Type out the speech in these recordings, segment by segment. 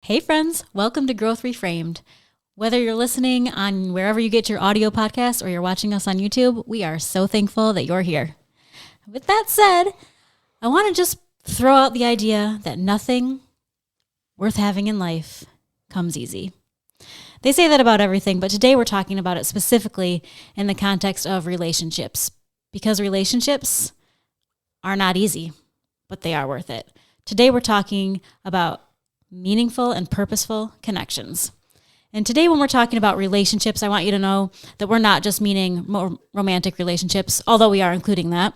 Hey friends, welcome to Growth Reframed. Whether you're listening on wherever you get your audio podcast or you're watching us on YouTube, we are so thankful that you're here. With that said, I want to just throw out the idea that nothing worth having in life comes easy. They say that about everything, but today we're talking about it specifically in the context of relationships, because relationships are not easy, but they are worth it. Today we're talking about meaningful and purposeful connections. And today when we're talking about relationships, I want you to know that we're not just meaning more romantic relationships, although we are including that.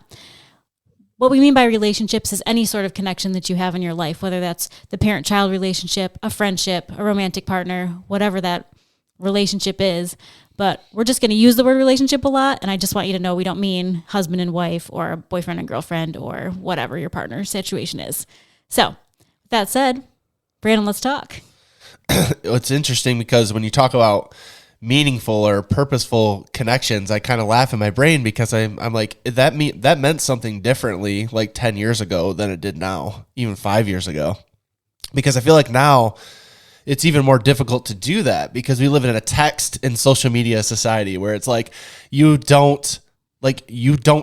What we mean by relationships is any sort of connection that you have in your life, whether that's the parent-child relationship, a friendship, a romantic partner, whatever that relationship is. But we're just going to use the word relationship a lot, and I just want you to know we don't mean husband and wife or boyfriend and girlfriend or whatever your partner situation is. So, with that said, Brandon, let's talk. It's interesting because when you talk about meaningful or purposeful connections, I kind of laugh in my brain because I'm like, that meant something differently like 10 years ago than it did now, even 5 years ago. Because I feel like now it's even more difficult to do that because we live in a text and social media society where it's like you don't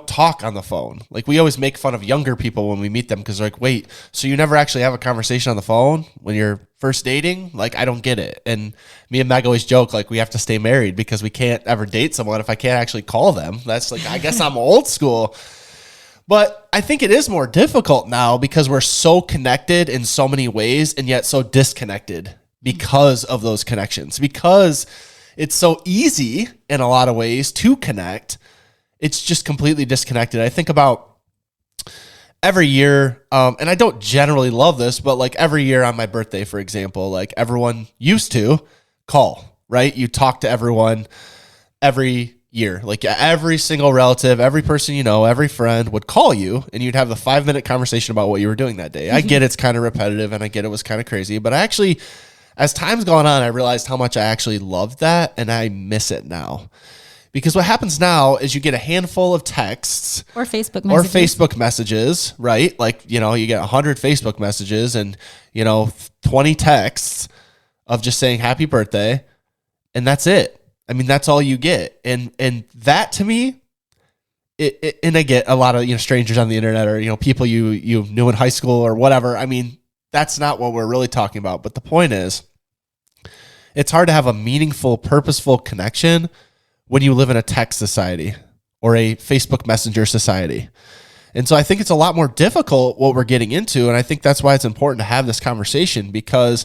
talk on the phone. Like we always make fun of younger people when we meet them because they're like, wait, so you never actually have a conversation on the phone when you're first dating? Like, I don't get it. And me and Meg always joke, like, we have to stay married because we can't ever date someone if I can't actually call them. That's like, I guess I'm old school. But I think it is more difficult now because we're so connected in so many ways and yet so disconnected because of those connections. Because it's so easy in a lot of ways to connect, it's just completely disconnected. I think about every year, and I don't generally love this, but like every year on my birthday, for example, like everyone used to call, right? You talk to everyone every year, like every single relative, every person you know, every friend would call you and you'd have the 5-minute conversation about what you were doing that day. I get it's kind of repetitive and I get it was kind of crazy, but I actually, as time's gone on, I realized how much I actually loved that and I miss it now. Because what happens now is you get a handful of texts or Facebook messages, right? Like, you know, you get 100 Facebook messages and, 20 texts of just saying happy birthday. And that's it. I mean, that's all you get. And that to me, and I get a lot of, strangers on the internet or, people you knew in high school or whatever. I mean, that's not what we're really talking about. But the point is, it's hard to have a meaningful, purposeful connection when you live in a text society or a Facebook Messenger society. And so I think it's a lot more difficult what we're getting into. And I think that's why it's important to have this conversation because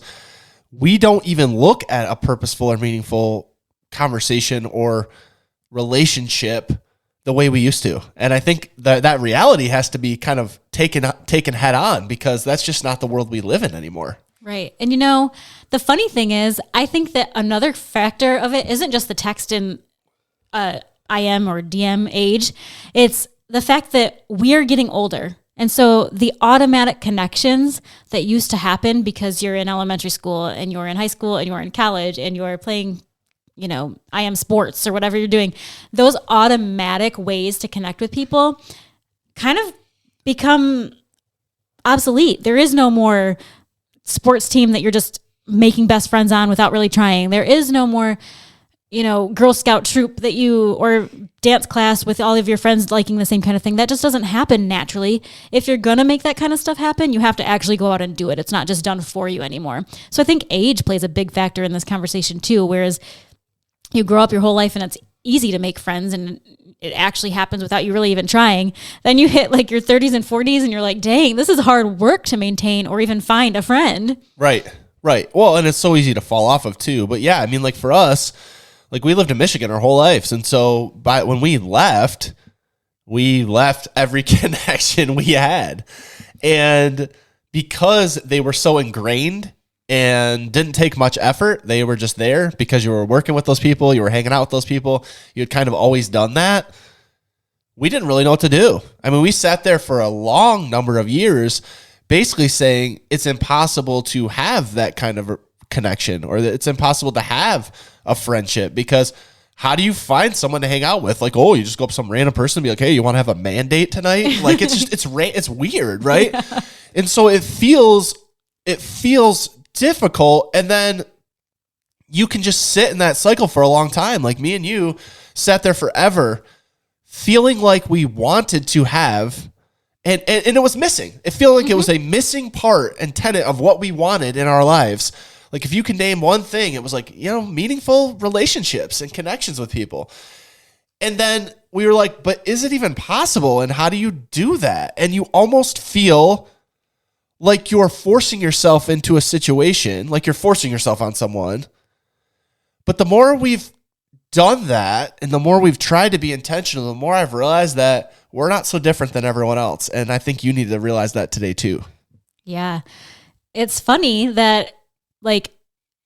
we don't even look at a purposeful or meaningful conversation or relationship the way we used to. And I think that reality has to be kind of taken head on because that's just not the world we live in anymore. Right. And the funny thing is, I think that another factor of it isn't just the text and IM or DM age. It's the fact that we're getting older. And so the automatic connections that used to happen because you're in elementary school and you're in high school and you're in college and you're playing, IM sports or whatever you're doing, those automatic ways to connect with people kind of become obsolete. There is no more sports team that you're just making best friends on without really trying. There is no more Girl Scout troop or dance class with all of your friends liking the same kind of thing. That just doesn't happen naturally. If you're going to make that kind of stuff happen, you have to actually go out and do it. It's not just done for you anymore. So I think age plays a big factor in this conversation too, whereas you grow up your whole life and it's easy to make friends and it actually happens without you really even trying. Then you hit like your 30s and 40s and you're like, dang, this is hard work to maintain or even find a friend. Right. Well, and it's so easy to fall off of too. But yeah, I mean, like for us, like we lived in Michigan our whole lives. And so when we left every connection we had. And because they were so ingrained and didn't take much effort, they were just there because you were working with those people, you were hanging out with those people, you had kind of always done that. We didn't really know what to do. I mean, we sat there for a long number of years basically saying it's impossible to have that kind of connection or that it's impossible to have a friendship because how do you find someone to hang out with? Like, oh, you just go up to some random person and be like, hey, you want to have a man date tonight? Like, it's just, it's weird, right? Yeah. And so it feels difficult. And then you can just sit in that cycle for a long time. Like me and you sat there forever feeling like we wanted to have, and it was missing. It felt like it was a missing part and tenet of what we wanted in our lives. Like if you can name one thing, it was like, meaningful relationships and connections with people. And then we were like, but is it even possible? And how do you do that? And you almost feel like you're forcing yourself into a situation, like you're forcing yourself on someone. But the more we've done that and the more we've tried to be intentional, the more I've realized that we're not so different than everyone else. And I think you need to realize that today too. Yeah. It's funny that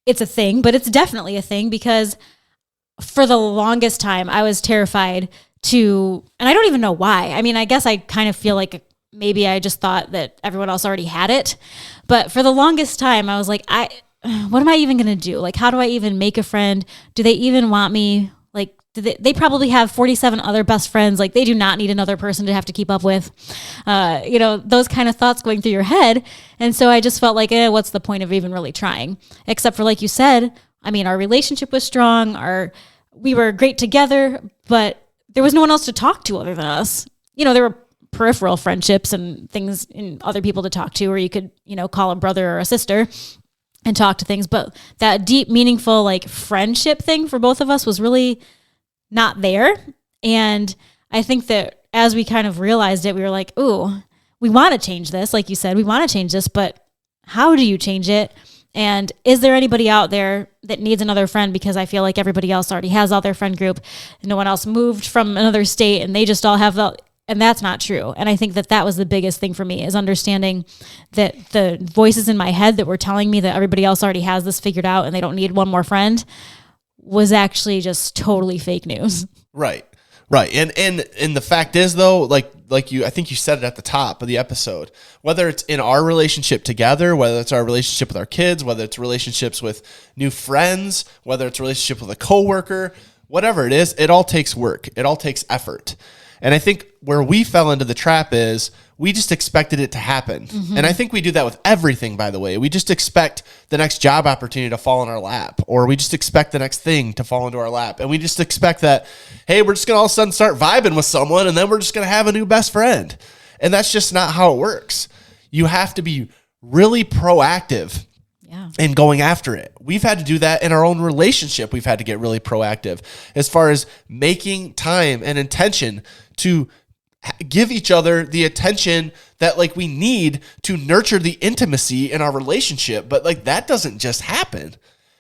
it's a thing, but it's definitely a thing because for the longest time I was terrified and I don't even know why. I mean, I guess I kind of feel like maybe I just thought that everyone else already had it. But for the longest time I was like, what am I even going to do? Like, how do I even make a friend? Do they even want me? Like, they probably have 47 other best friends. Like, they do not need another person to have to keep up with. Those kind of thoughts going through your head. And so I just felt like, what's the point of even really trying? Except for, like you said, I mean, our relationship was strong. We were great together, but there was no one else to talk to other than us. There were peripheral friendships and things and other people to talk to, or you could, call a brother or a sister and talk to things. But that deep, meaningful, like friendship thing for both of us was really not there. And I think that as we kind of realized it, we were like, ooh, we want to change this. Like you said, we want to change this, but how do you change it? And is there anybody out there that needs another friend? Because I feel like everybody else already has all their friend group. No one else moved from another state and they just all have and that's not true. And I think that was the biggest thing for me, is understanding that the voices in my head that were telling me that everybody else already has this figured out and they don't need one more friend was actually just totally fake news. Right. And the fact is though, like I think you said it at the top of the episode, whether it's in our relationship together, whether it's our relationship with our kids, whether it's relationships with new friends, whether it's a relationship with a coworker, whatever it is, it all takes work. It all takes effort. And I think where we fell into the trap is we just expected it to happen. Mm-hmm. And I think we do that with everything, by the way. We just expect the next job opportunity to fall in our lap, or we just expect the next thing to fall into our lap. And we just expect that, hey, we're just going to all of a sudden start vibing with someone and then we're just going to have a new best friend. And that's just not how it works. You have to be really proactive and going after it. We've had to do that in our own relationship. We've had to get really proactive as far as making time and intention to give each other the attention that we need to nurture the intimacy in our relationship. But that doesn't just happen,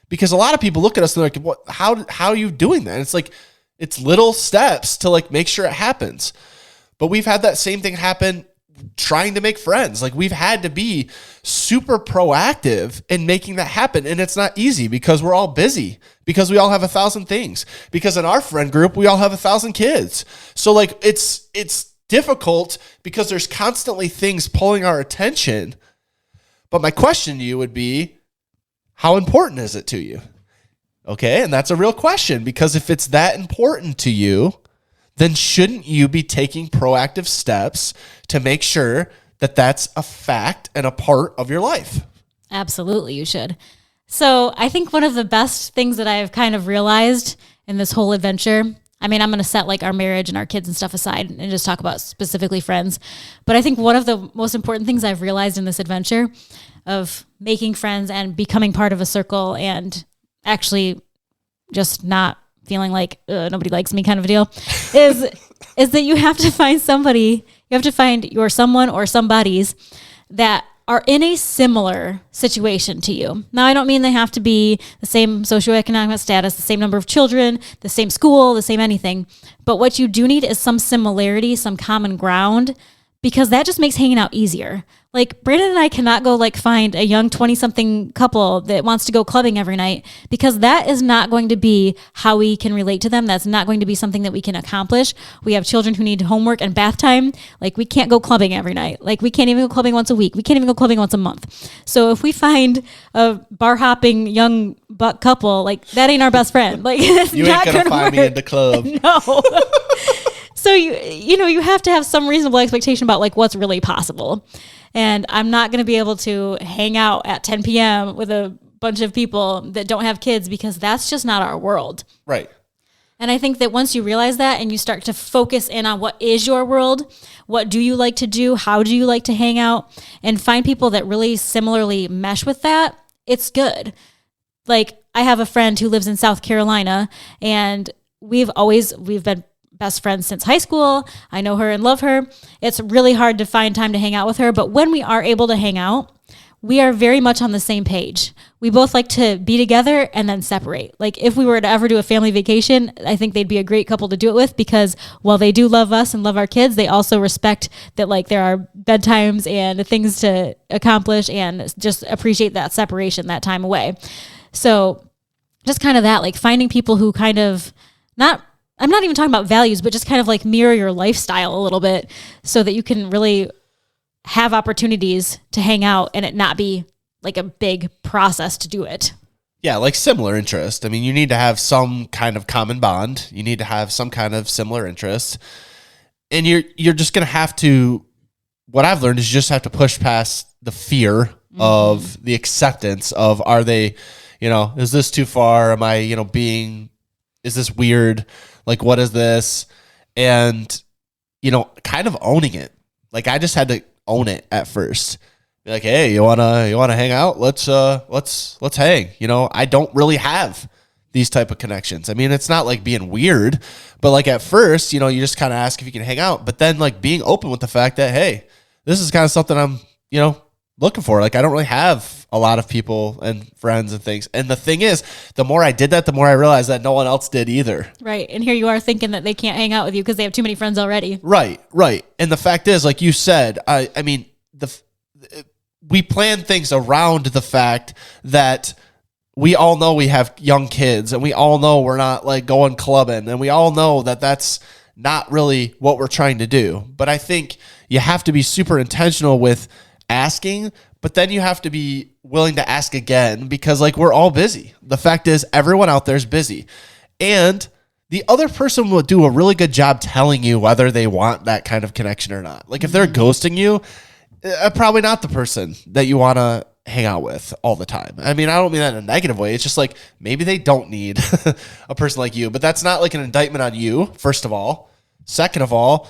because a lot of people look at us and they're like, what, how are you doing that? And it's it's little steps to make sure it happens. But we've had that same thing happen trying to make friends. We've had to be super proactive in making that happen. And it's not easy because we're all busy, because we all have 1,000 things, because in our friend group, we all have 1,000 kids. So it's difficult because there's constantly things pulling our attention. But my question to you would be, how important is it to you? Okay. And that's a real question, because if it's that important to you, then shouldn't you be taking proactive steps to make sure that that's a fact and a part of your life? Absolutely, you should. So I think one of the best things that I've kind of realized in this whole adventure, I mean, I'm going to set our marriage and our kids and stuff aside and just talk about specifically friends. But I think one of the most important things I've realized in this adventure of making friends and becoming part of a circle and actually just not feeling like nobody likes me kind of a deal is that you have to find somebody, you have to find your someone or somebodies that are in a similar situation to you. Now, I don't mean they have to be the same socioeconomic status, the same number of children, the same school, the same anything. But what you do need is some similarity, some common ground, because that just makes hanging out easier. Brandon and I cannot go find a young 20-something couple that wants to go clubbing every night, because that is not going to be how we can relate to them. That's not going to be something that we can accomplish. We have children who need homework and bath time. We can't go clubbing every night. We can't even go clubbing once a week. We can't even go clubbing once a month. So if we find a bar hopping young buck couple, that ain't our best friend. It's you not ain't gonna find work. me in the club. No. So you have to have some reasonable expectation about like what's really possible. And I'm not going to be able to hang out at 10 p.m. with a bunch of people that don't have kids because that's just not our world. Right. And I think that once you realize that and you start to focus in on what is your world, what do you like to do, how do you like to hang out, and find people that really similarly mesh with that, it's good. Like I have a friend who lives in South Carolina, and we've been best friends since high school. I know her and love her. It's really hard to find time to hang out with her, but when we are able to hang out, we are very much on the same page. We both like to be together and then separate. Like if we were to ever do a family vacation, I think they'd be a great couple to do it with because while they do love us and love our kids, they also respect that like there are bedtimes and things to accomplish and just appreciate that separation, that time away. So just kind of that, like finding people who kind of I'm not even talking about values, but just kind of like mirror your lifestyle a little bit so that you can really have opportunities to hang out and it not be like a big process to do it. Yeah, like similar interest. I mean, you need to have some kind of common bond. You need to have some kind of similar interest. And you're just going to have to, what I've learned is you just have to push past the fear of the acceptance of, are they, is this too far? Am I, is this weird? Like, what is this? And, kind of owning it. Like I just had to own it at first. Be like, hey, you wanna hang out? Let's hang. I don't really have these type of connections. I mean, it's not like being weird, but like at first, you just kind of ask if you can hang out, but then like being open with the fact that, hey, this is kind of something I'm, looking for. Like I don't really have a lot of people and friends and things. And the thing is, the more I did that, the more I realized that no one else did either. Right. And here you are thinking that they can't hang out with you because they have too many friends already. Right. And the fact is, like you said, I mean, we plan things around the fact that we all know we have young kids and we all know we're not like going clubbing and we all know that that's not really what we're trying to do. But I think you have to be super intentional with asking, but then you have to be willing to ask again because like we're all busy. The fact is everyone out there is busy and the other person will do a really good job telling you whether they want that kind of connection or not. Like if they're ghosting you, probably not the person that you want to hang out with all the time. I mean, I don't mean that in a negative way. It's just like maybe they don't need a person like you, but that's not like an indictment on you, first of all. Second of all,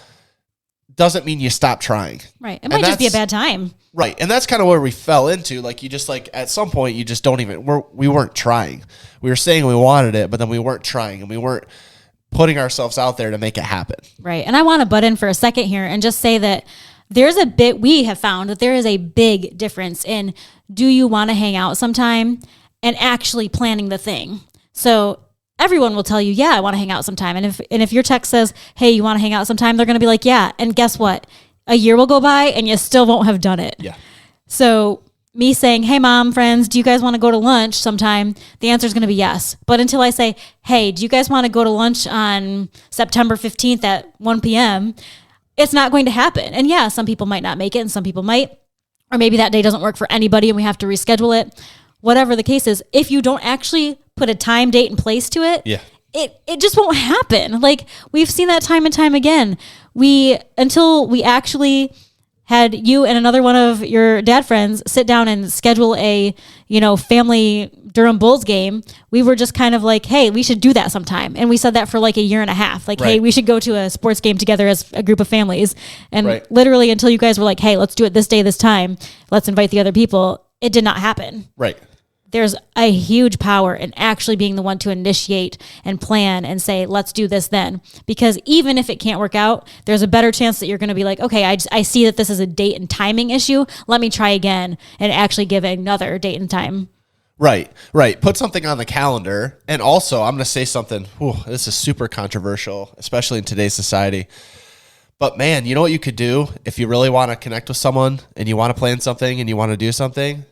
doesn't mean you stop trying. Right. It might just be a bad time. Right. And that's kind of where we fell into. Like you just like at some point you just don't even, we weren't trying. We were saying we wanted it, but then we weren't trying and we weren't putting ourselves out there to make it happen. Right. And I want to butt in for a second here and just say that we have found that there is a big difference in do you want to hang out sometime and actually planning the thing. So everyone will tell you, yeah, I want to hang out sometime. And if your text says, hey, you want to hang out sometime, they're going to be like, yeah. And guess what? A year will go by and you still won't have done it. Yeah. So me saying, hey, mom, friends, do you guys want to go to lunch sometime? The answer is going to be yes. But until I say, hey, do you guys want to go to lunch on September 15th at 1 p.m., it's not going to happen. And yeah, some people might not make it and some people might. Or maybe that day doesn't work for anybody and we have to reschedule it. Whatever the case is, if you don't actually put a time, date, and place to it, it just won't happen. Like we've seen that time and time again. Until we actually had you and another one of your dad friends sit down and schedule a, family Durham Bulls game, we were just kind of like, hey, we should do that sometime. And we said that for like a year and a half. Like, hey, we should go to a sports game together as a group of families. And literally until you guys were like, hey, let's do it this day, this time. Let's invite the other people. It did not happen. Right. There's a huge power in actually being the one to initiate and plan and say, let's do this then. Because even if it can't work out, there's a better chance that you're going to be like, okay, I see that this is a date and timing issue. Let me try again and actually give it another date and time. Right. Put something on the calendar. And also, I'm going to say something, this is super controversial, especially in today's society. But man, you know what you could do if you really want to connect with someone and you want to plan something and you want to do something?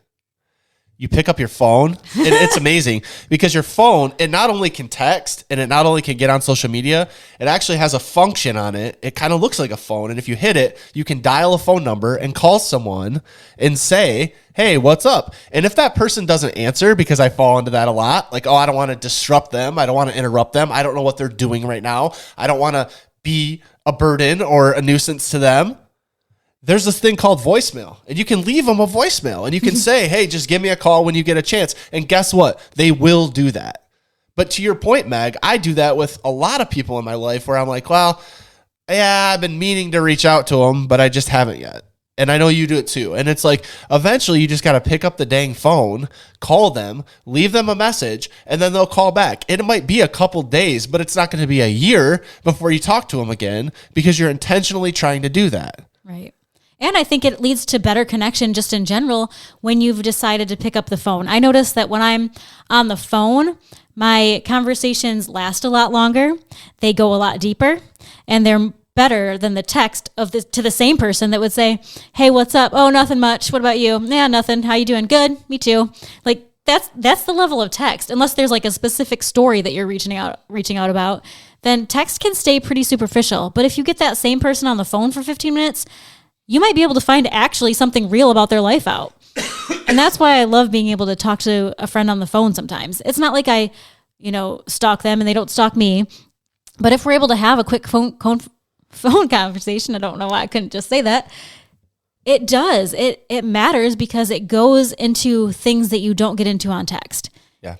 You pick up your phone, and it's amazing because your phone, it not only can text and it not only can get on social media, it actually has a function on it. It kind of looks like a phone. And if you hit it, you can dial a phone number and call someone and say, hey, what's up? And if that person doesn't answer, because I fall into that a lot, like, oh, I don't want to disrupt them. I don't want to interrupt them. I don't know what they're doing right now. I don't want to be a burden or a nuisance to them, there's this thing called voicemail, and you can leave them a voicemail, and you can say, hey, just give me a call when you get a chance. And guess what? They will do that. But to your point, Meg, I do that with a lot of people in my life where I'm like, well, yeah, I've been meaning to reach out to them, but I just haven't yet. And I know you do it too. And it's like, eventually you just got to pick up the dang phone, call them, leave them a message, and then they'll call back. And it might be a couple days, but it's not going to be a year before you talk to them again because you're intentionally trying to do that. Right. And I think it leads to better connection just in general when you've decided to pick up the phone. I notice that when I'm on the phone, my conversations last a lot longer. They go a lot deeper, and they're better than the text to the same person that would say, hey, what's up? Oh, nothing much. What about you? Yeah, nothing. How you doing? Good. Me too. Like that's the level of text. Unless there's like a specific story that you're reaching out about, then text can stay pretty superficial. But if you get that same person on the phone for 15 minutes, you might be able to find actually something real about their life out. And that's why I love being able to talk to a friend on the phone sometimes. It's not like I, stalk them and they don't stalk me. But if we're able to have a quick phone conversation, I don't know why I couldn't just say that. It does. It matters because it goes into things that you don't get into on text. Yeah.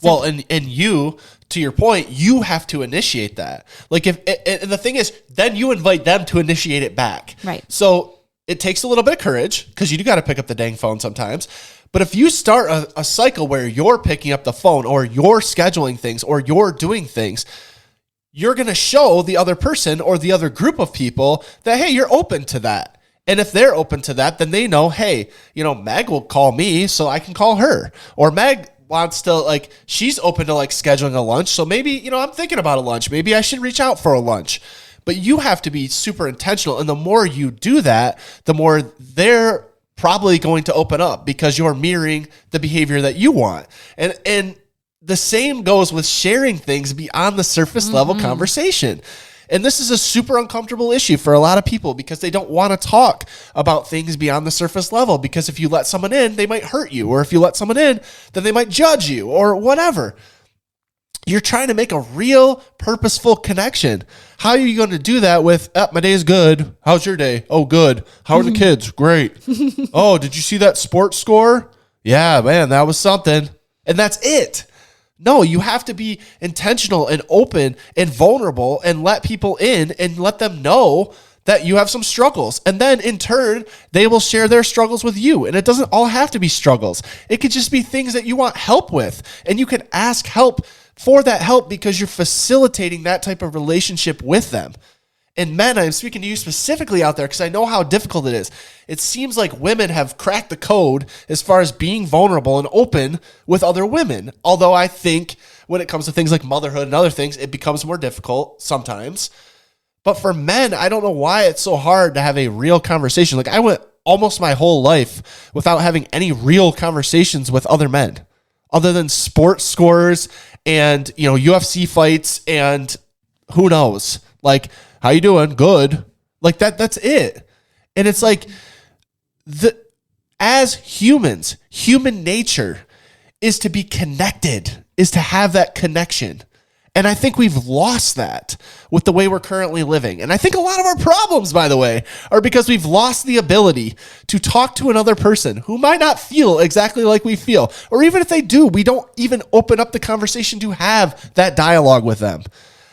Well, and you, to your point, you have to initiate that. Like and the thing is, then you invite them to initiate it back. Right. So it takes a little bit of courage because you got to pick up the dang phone sometimes. But if you start a cycle where you're picking up the phone or you're scheduling things or you're doing things, you're going to show the other person or the other group of people that, hey, you're open to that. And if they're open to that, then they know, hey, Meg will call me so I can call her. Or Meg wants to, she's open to scheduling a lunch. So maybe, I'm thinking about a lunch. Maybe I should reach out for a lunch. But you have to be super intentional. And the more you do that, the more they're probably going to open up because you're mirroring the behavior that you want. And the same goes with sharing things beyond the surface level conversation. And this is a super uncomfortable issue for a lot of people because they don't want to talk about things beyond the surface level because if you let someone in, they might hurt you. Or if you let someone in, then they might judge you or whatever. You're trying to make a real purposeful connection. How are you going to do that with, my day is good. How's your day? Oh, good. How are the kids? Great. Oh, did you see that sports score? Yeah, man, that was something. And that's it. No, you have to be intentional and open and vulnerable and let people in and let them know that you have some struggles. And then in turn, they will share their struggles with you. And it doesn't all have to be struggles. It could just be things that you want help with. And you can ask help for that help because you're facilitating that type of relationship with them. And men, I'm speaking to you specifically out there because I know how difficult it is. It seems like women have cracked the code as far as being vulnerable and open with other women. Although I think when it comes to things like motherhood and other things, it becomes more difficult sometimes. But for men, I don't know why it's so hard to have a real conversation. I went almost my whole life without having any real conversations with other men other than sports scores and, UFC fights and who knows, how you doing? Good. That's it. And it's as humans, human nature is to be connected, is to have that connection. And I think we've lost that with the way we're currently living. And I think a lot of our problems, by the way, are because we've lost the ability to talk to another person who might not feel exactly like we feel. Or even if they do, we don't even open up the conversation to have that dialogue with them.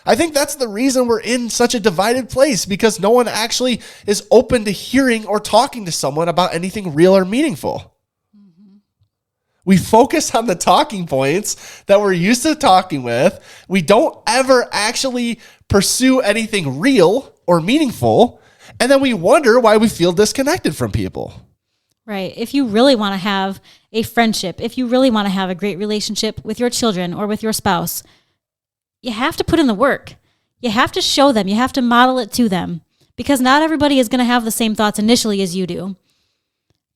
I think that's the reason we're in such a divided place because no one actually is open to hearing or talking to someone about anything real or meaningful. We focus on the talking points that we're used to talking with. We don't ever actually pursue anything real or meaningful. And then we wonder why we feel disconnected from people. Right. If you really want to have a friendship, if you really want to have a great relationship with your children or with your spouse, you have to put in the work. You have to show them. You have to model it to them because not everybody is going to have the same thoughts initially as you do.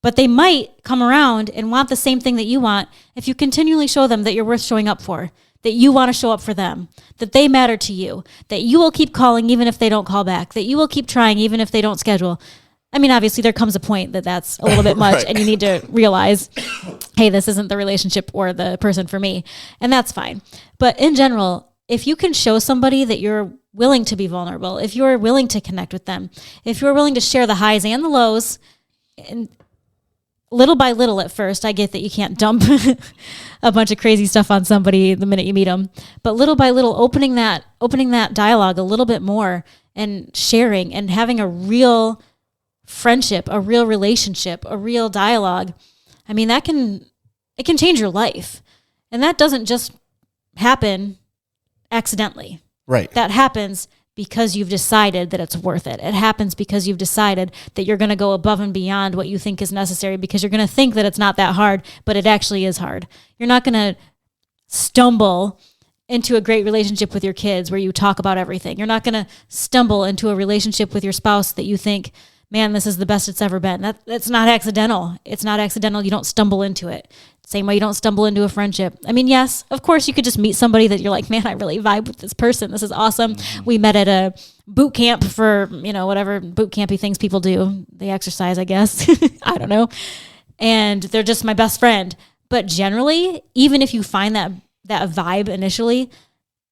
But they might come around and want the same thing that you want if you continually show them that you're worth showing up for, that you want to show up for them, that they matter to you, that you will keep calling even if they don't call back, that you will keep trying even if they don't schedule. I mean, obviously there comes a point that that's a little bit much right. And you need to realize, hey, this isn't the relationship or the person for me. And that's fine. But in general, if you can show somebody that you're willing to be vulnerable, if you're willing to connect with them, if you're willing to share the highs and the lows, and little by little at first, I get that you can't dump a bunch of crazy stuff on somebody the minute you meet them, but little by little, opening that dialogue a little bit more and sharing and having a real friendship, a real relationship, a real dialogue. I mean, it can change your life. And that doesn't just happen accidentally. Right. That happens because you've decided that it's worth it. It happens because you've decided that you're going to go above and beyond what you think is necessary, because you're going to think that it's not that hard, but it actually is hard. You're not going to stumble into a great relationship with your kids where you talk about everything. You're not going to stumble into a relationship with your spouse that you think, man, this is the best it's ever been. That's not accidental. It's not accidental. You don't stumble into it. Same way you don't stumble into a friendship. I mean, yes, of course you could just meet somebody that you're like, man, I really vibe with this person. This is awesome. Mm-hmm. We met at a boot camp for, whatever boot campy things people do. They exercise, I guess. I don't know. And they're just my best friend. But generally, even if you find that vibe initially,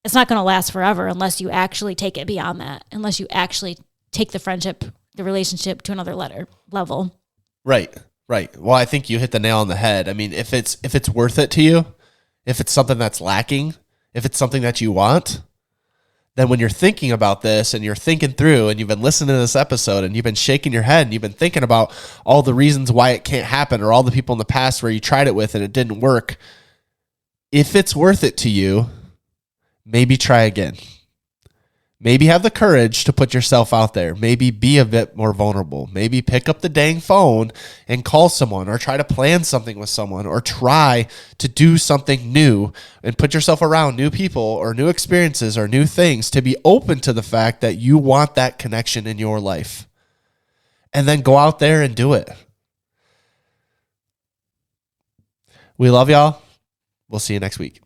it's not going to last forever unless you actually take it beyond that, unless you actually take the relationship to another level. Right. Well, I think you hit the nail on the head. I mean, if it's worth it to you, if it's something that's lacking, if it's something that you want, then when you're thinking about this and you're thinking through and you've been listening to this episode and you've been shaking your head and you've been thinking about all the reasons why it can't happen or all the people in the past where you tried it with and it didn't work, if it's worth it to you, maybe try again. Maybe have the courage to put yourself out there. Maybe be a bit more vulnerable. Maybe pick up the dang phone and call someone, or try to plan something with someone, or try to do something new and put yourself around new people or new experiences or new things to be open to the fact that you want that connection in your life. And then go out there and do it. We love y'all. We'll see you next week.